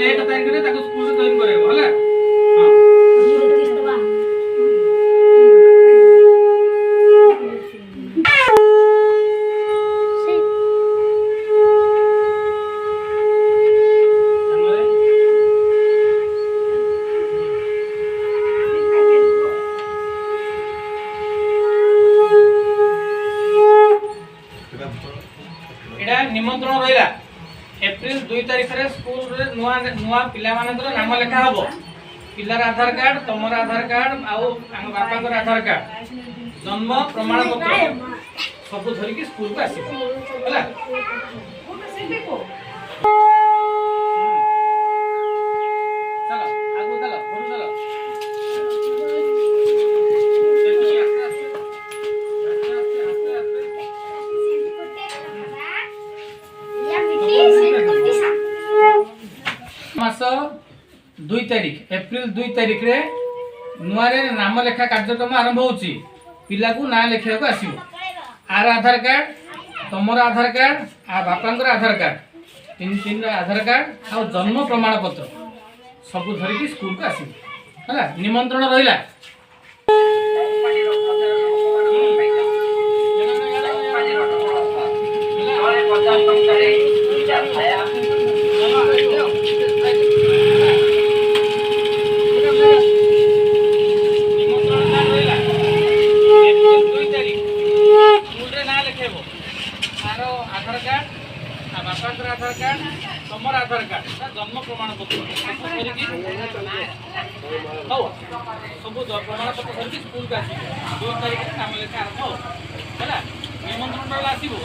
Late तारिख रे ताको स्कूल रे जॉइन करेबो होला। हां एडा निमंत्रण रहिला एप्रिल 2 तारिख रे स्कूल रे नुआ नुआ पिला मानकर नाम लेखा हबो। पिलार आधार कार्ड तमर आधार कार्ड आउ आम बापाकर आधार कार्ड जन्म प्रमाण पत्र सब धरि के स्कूल को आसीबो होला। चलो आगु चलो घरु चलो। मास 2 तारिख एप्रिल 2 तारिख रे नुआरे नाम लेखा कार्यक्रम आरंभ होची। पिला को ना लेखिया को आसीबो। आर आधार कार्ड तमर आधार कार्ड आ बापांकर आधार कार्ड तीन तीन आधार कार्ड आ जन्म प्रमाण पत्र सब धरि की स्कूल को आसीबो होला। निमंत्रण रहिला। आधार कार्ड बापांकर आधार कार्ड तमर आधार कार्ड जन्म प्रमाण पत्र सब प्रमाण पत्र धरिकी स्कूल को आसीबो। 2 तारिख नाम लेखा आरंभ होला। निमंत्रण आसीबो।